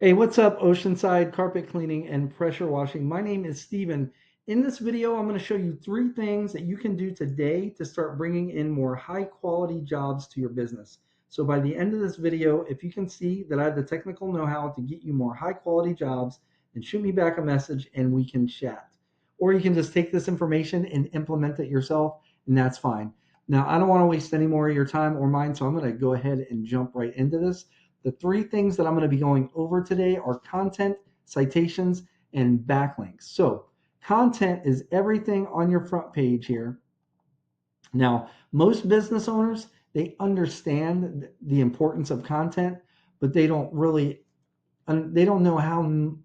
Hey, what's up, Oceanside carpet cleaning and pressure washing? My name is Steven. In this video, I'm going to show you three things that you can do today to start bringing in more high quality jobs to your business. So by the end of this video, if you can see that I have the technical know-how to get you more high quality jobs, then shoot me back a message and we can chat. Or you can just take this information and implement it yourself, and that's fine. Now, I don't want to waste any more of your time or mine, so I'm going to go ahead and jump right into this. The three things that I'm going to be going over today are content, citations, and backlinks. So, content is everything on your front page here. Now, most business owners, they understand the importance of content, but they don't know how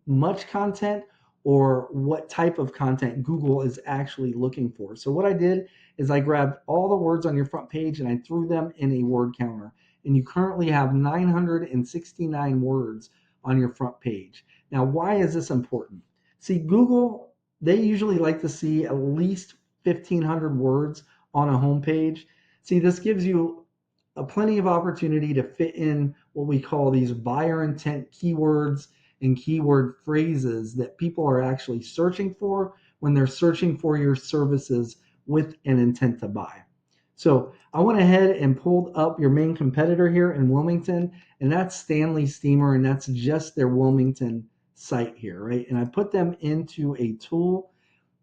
much content or what type of content Google is actually looking for. So what I did is I grabbed all the words on your front page and I threw them in a word counter. And you currently have 969 words on your front page. Now, why is this important? See, Google, they usually like to see at least 1,500 words on a homepage. See, this gives you a plenty of opportunity to fit in what we call these buyer intent keywords and keyword phrases that people are actually searching for when they're searching for your services with an intent to buy. So I went ahead and pulled up your main competitor here in Wilmington, and that's Stanley Steamer, and that's just their Wilmington site here, right? And I put them into a tool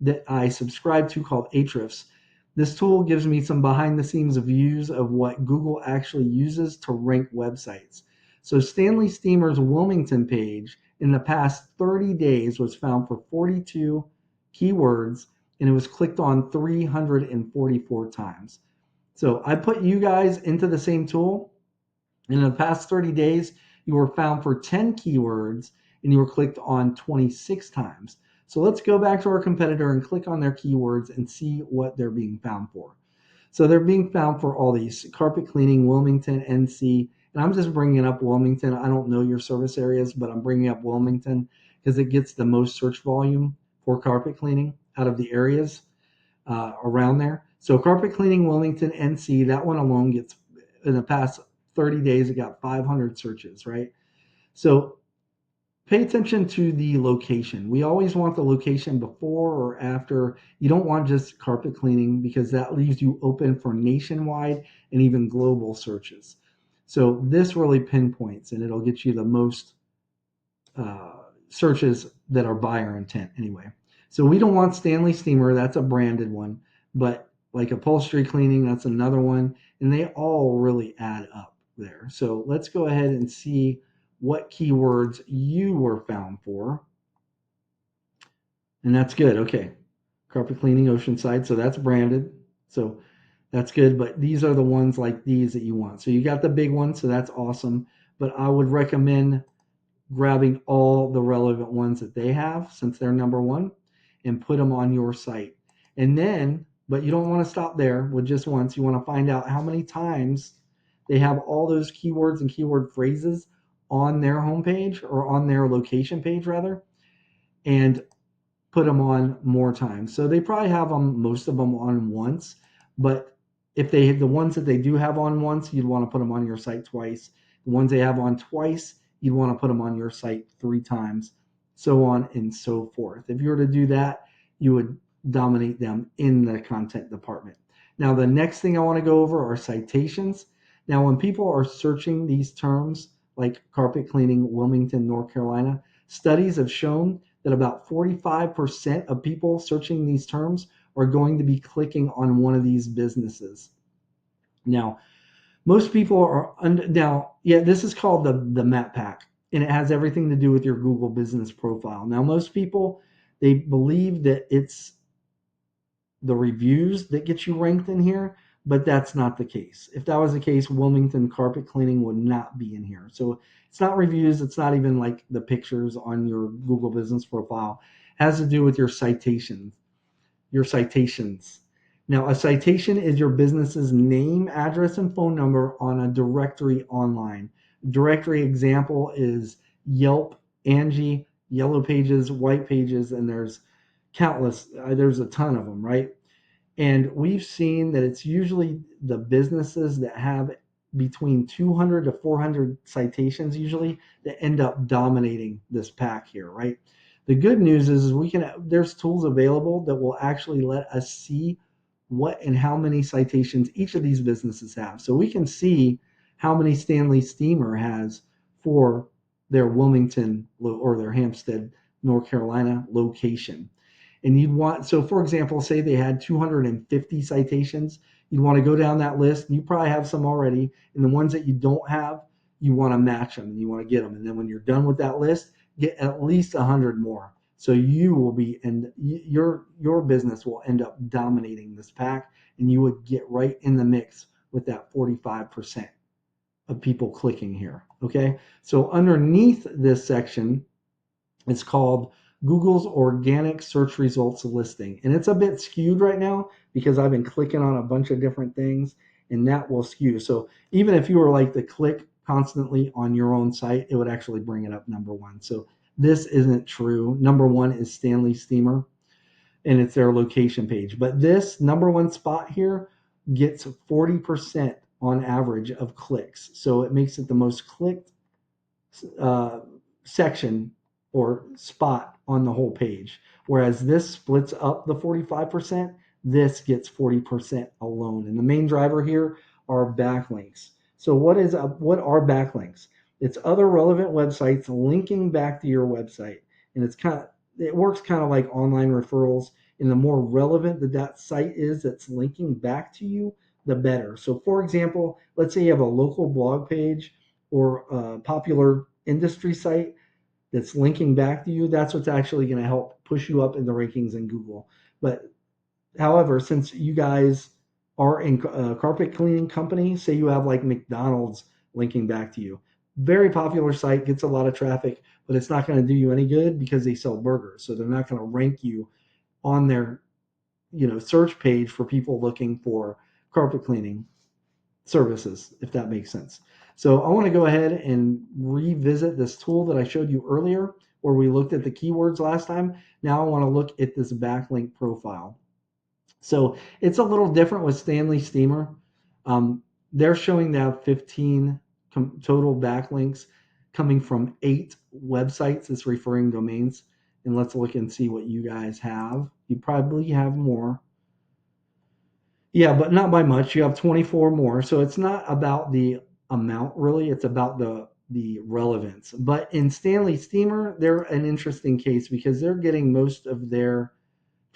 that I subscribe to called Ahrefs. This tool gives me some behind the scenes views of what Google actually uses to rank websites. So Stanley Steamer's Wilmington page in the past 30 days was found for 42 keywords and it was clicked on 344 times. So I put you guys into the same tool. In the past 30 days, you were found for 10 keywords and you were clicked on 26 times. So let's go back to our competitor and click on their keywords and see what they're being found for. So they're being found for all these: carpet cleaning, Wilmington, NC. And I'm just bringing up Wilmington. I don't know your service areas, but I'm bringing up Wilmington because it gets the most search volume for carpet cleaning out of the areas around there. So carpet cleaning, Wilmington, NC, that one alone gets, in the past 30 days, it got 500 searches, right? So pay attention to the location. We always want the location before or after. You don't want just carpet cleaning because that leaves you open for nationwide and even global searches. So this really pinpoints and it'll get you the most searches that are buyer intent anyway. So we don't want Stanley Steamer, that's a branded one, but like upholstery cleaning, that's another one, and they all really add up there. So let's go ahead and see what keywords you were found for. And that's good. Okay. Carpet cleaning, Oceanside. So that's branded. So that's good. But these are the ones like these that you want. So you got the big one. So that's awesome. But I would recommend grabbing all the relevant ones that they have since they're number one and put them on your site. And then, but you don't want to stop there with just once. You want to find out how many times they have all those keywords and keyword phrases on their homepage or on their location page rather, and put them on more times. So they probably have them, most of them on once, but if they the ones that they do have on once, you'd want to put them on your site twice. The ones they have on twice, you'd want to put them on your site 3 times, so on and so forth. If you were to do that, you would dominate them in the content department. Now, the next thing I want to go over are citations. Now, when people are searching these terms like carpet cleaning, Wilmington, North Carolina, studies have shown that about 45% of people searching these terms are going to be clicking on one of these businesses. Now, most people are this is called the map pack, and it has everything to do with your Google business profile. Now, most people, they believe that it's the reviews that get you ranked in here, but that's not the case. If that was the case, Wilmington carpet cleaning would not be in here. So it's not reviews. It's not even like the pictures on your Google business profile. It has to do with your citations. Your citations. Now, a citation is your business's name, address, and phone number on a directory online. Directory example is Yelp, Angie, Yellow Pages, White Pages, and there's countless, there's a ton of them, right? And we've seen that it's usually the businesses that have between 200 to 400 citations usually that end up dominating this pack here, right? The good news is there's tools available that will actually let us see what and how many citations each of these businesses have. So we can see how many Stanley Steamer has for their Wilmington or their Hampstead, North Carolina location. And so for example, say they had 250 citations, you'd want to go down that list. And you probably have some already. And the ones that you don't have, you want to match them and you want to get them. And then when you're done with that list, get at least 100 more. So you will be, and your business will end up dominating this pack, and you would get right in the mix with that 45% of people clicking here. Okay. So underneath this section, it's called Google's organic search results listing. And it's a bit skewed right now because I've been clicking on a bunch of different things, and that will skew. So even if you were like to click constantly on your own site, it would actually bring it up number one. So this isn't true. Number one is Stanley Steamer, and it's their location page. But this number one spot here gets 40% on average of clicks. So it makes it the most clicked section or spot on the whole page. Whereas this splits up the 45%, this gets 40% alone. And the main driver here are backlinks. So what are backlinks? It's other relevant websites linking back to your website. And it works kind of like online referrals. And the more relevant that site is that's linking back to you, the better. So for example, let's say you have a local blog page or a popular industry site that's linking back to you. That's what's actually going to help push you up in the rankings in Google. But however, since you guys are in a carpet cleaning company, say you have like McDonald's linking back to you, very popular site, gets a lot of traffic, but it's not going to do you any good because they sell burgers. So they're not going to rank you on their search page for people looking for carpet cleaning services, if that makes sense. So I want to go ahead and revisit this tool that I showed you earlier where we looked at the keywords last time. Now I want to look at this backlink profile. So it's a little different with Stanley Steamer. They're showing now 15 total backlinks coming from 8 websites as referring domains. And let's look and see what you guys have. You probably have more. Yeah, but not by much. You have 24 more. So it's not about the amount really, it's about the relevance. But in Stanley Steamer, they're an interesting case because they're getting most of their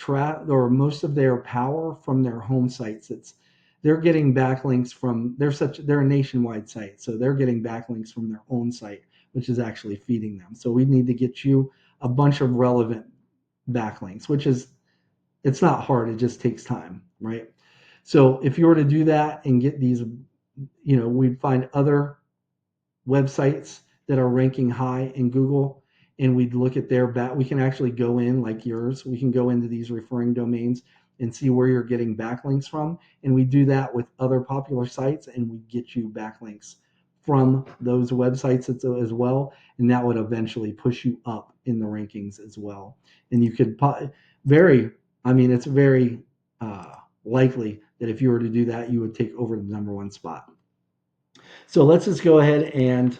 most of their power from their home sites. They're getting backlinks from they're a nationwide site. So they're getting backlinks from their own site, which is actually feeding them. So we need to get you a bunch of relevant backlinks, it's not hard, it just takes time, right? So if you were to do that and get these, we'd find other websites that are ranking high in Google, and we'd look at we can actually go in like yours. We can go into these referring domains and see where you're getting backlinks from. And we do that with other popular sites, and we get you backlinks from those websites as well. And that would eventually push you up in the rankings as well. And you could it's very likely that if you were to do that, you would take over the number one spot. So let's just go ahead and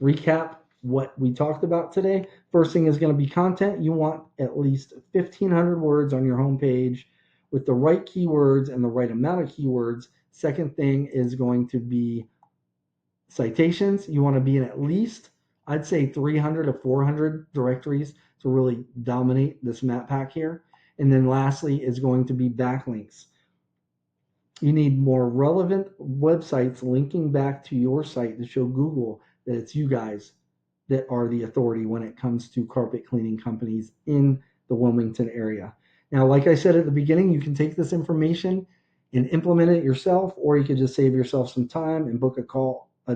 recap what we talked about today. First thing is going to be content. You want at least 1,500 words on your homepage with the right keywords and the right amount of keywords. Second thing is going to be citations. You want to be in at least, I'd say 300 to 400 directories to really dominate this map pack here. And then lastly is going to be backlinks. You need more relevant websites linking back to your site to show Google that it's you guys that are the authority when it comes to carpet cleaning companies in the Wilmington area. Now, like I said at the beginning, you can take this information and implement it yourself, or you could just save yourself some time and book a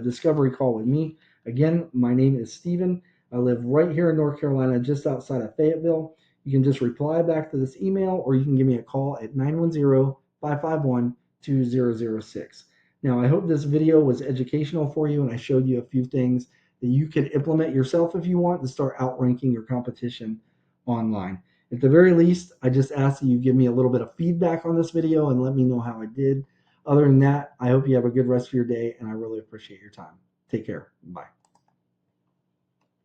discovery call with me. Again, my name is Steven. I live right here in North Carolina, just outside of Fayetteville. You can just reply back to this email, or you can give me a call at 910-551-2006. Now, I hope this video was educational for you, and I showed you a few things that you could implement yourself if you want to start outranking your competition online. At the very least, I just ask that you give me a little bit of feedback on this video and let me know how I did. Other than that, I hope you have a good rest of your day, and I really appreciate your time. Take care. Bye.